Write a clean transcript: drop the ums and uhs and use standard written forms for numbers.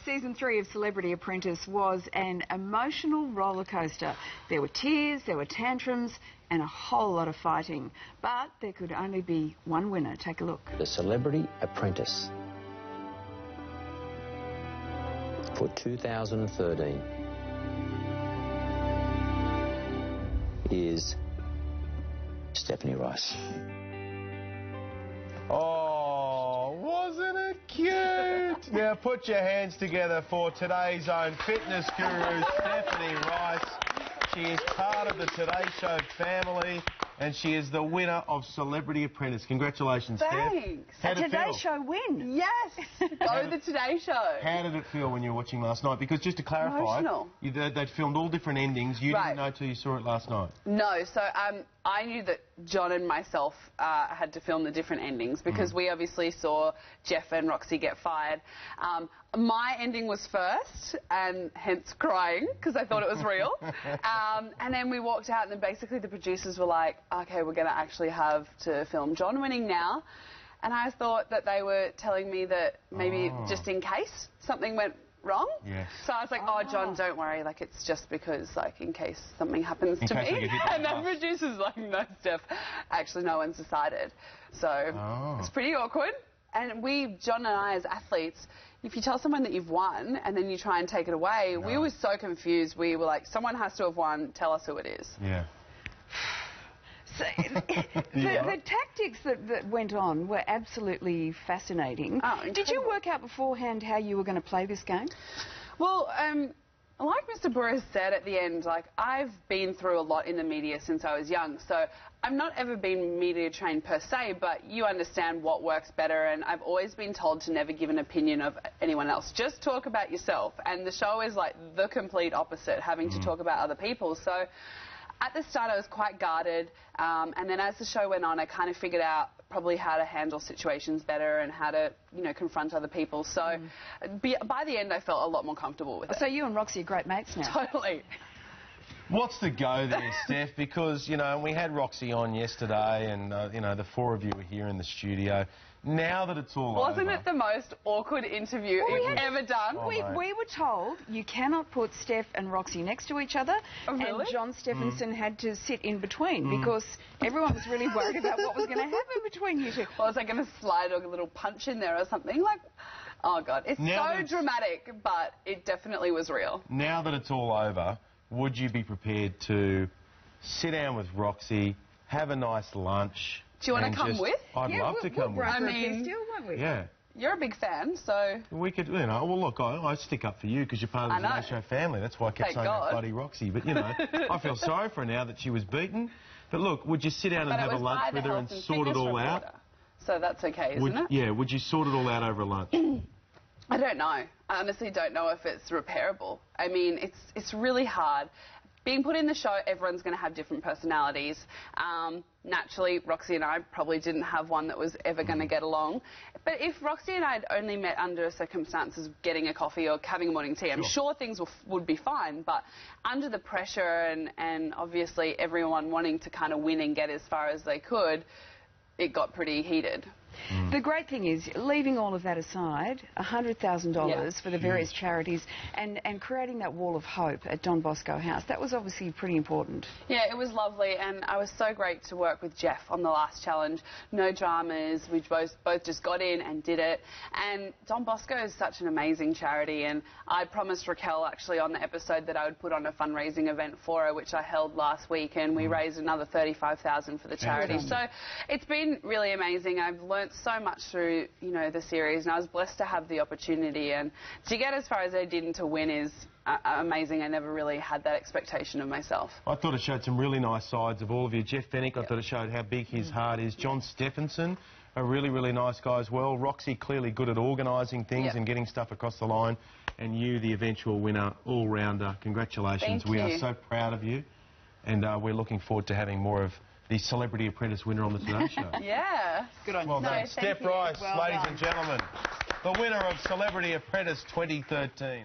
Season 3 of Celebrity Apprentice was an emotional roller coaster. There were tears, there were tantrums, and a whole lot of fighting. But there could only be one winner. Take a look. The Celebrity Apprentice for 2013 is Stephanie Rice. Oh, wasn't it cute? Now put your hands together for today's own fitness guru, Stephanie Rice. She is part of the Today Show family, and she is the winner of Celebrity Apprentice. Congratulations, Steph. Thanks. How'd it Today feel? Show win. Yes. Go the Today Show. How did it feel when you were watching last night? Because just to clarify, Emotional. they'd filmed all different endings. You didn't know till you saw it last night. No, so I knew that John and myself had to film the different endings because we obviously saw Jeff and Roxy get fired. My ending was first, and hence crying because I thought it was real. And then we walked out, and then basically the producers were like, "Okay, we're going to actually have to film John winning now." And I thought that they were telling me that maybe just in case something went wrong. Yes. So I was like, "Oh, John, don't worry. Like, it's just because, like, in case something happens to me." And the producer's like, "No, Steph, actually, no one's decided." So it's pretty awkward. And John and I, as athletes, if you tell someone that you've won and then you try and take it away, we were so confused. We were like, someone has to have won. Tell us who it is. Yeah. So, the tactics that went on were absolutely fascinating. Oh, did you work out beforehand how you were going to play this game? Well, like Mr. Burris said at the end, like, I've been through a lot in the media since I was young, so I've not ever been media trained per se, but you understand what works better, and I've always been told to never give an opinion of anyone else. Just talk about yourself, and the show is like the complete opposite, having to talk about other people. So at the start, I was quite guarded, and then as the show went on, I kind of figured out probably how to handle situations better and how to, confront other people. So by the end, I felt a lot more comfortable with it. So you and Roxy are great mates now. Totally. What's the go there, Steph? Because, we had Roxy on yesterday and, the four of you were here in the studio. Now that it's all Wasn't over... it the most awkward interview you've ever done? Oh, we were told you cannot put Steph and Roxy next to each other, really? and John Stephenson had to sit in between because everyone was really worried about what was going to happen between you two. Well, was I going to slide a little punch in there or something? Like, oh, God. It's so dramatic, but it definitely was real. Now that it's all over, would you be prepared to sit down with Roxy, have a nice lunch? Do you want to come with? I'd love to come with. I mean, won't we? Yeah. You're a big fan, so... We could, well, look, I stick up for you because you're part of the Today Show family. That's why I kept saying that bloody Roxy. But, I feel sorry for her now that she was beaten. But, look, would you sit down and have a lunch with her and sort it all out? So that's okay, isn't it? Yeah, would you sort it all out over a lunch? I don't know. I honestly don't know if it's repairable. I mean, it's really hard. Being put in the show, everyone's going to have different personalities. Naturally, Roxy and I probably didn't have one that was ever going to get along. But if Roxy and I had only met under circumstances of getting a coffee or having a morning tea, I'm sure things would be fine. But under the pressure and obviously everyone wanting to kind of win and get as far as they could, it got pretty heated. The great thing is, leaving all of that aside, $100,000 for the various charities and creating that wall of hope at Don Bosco House, that was obviously pretty important. Yeah, it was lovely, and I was so great to work with Jeff on the last challenge. No dramas, we both just got in and did it. And Don Bosco is such an amazing charity, and I promised Raquel actually on the episode that I would put on a fundraising event for her, which I held last week, and we raised another $35,000 for the charity. So it's been really amazing. I've learnt so much through, the series, and I was blessed to have the opportunity, and to get as far as I did and to win is amazing. I never really had that expectation of myself. I thought it showed some really nice sides of all of you. Jeff Fennick, I thought it showed how big his heart is. John Stephenson, a really, really nice guy as well. Roxy, clearly good at organising things and getting stuff across the line. And you, the eventual winner, all-rounder. Congratulations. Thank you. We are so proud of you, and we're looking forward to having more of the Celebrity Apprentice winner on the Today Show. Yeah. Good on you. Well done. Steph Rice, ladies and gentlemen, the winner of Celebrity Apprentice 2013.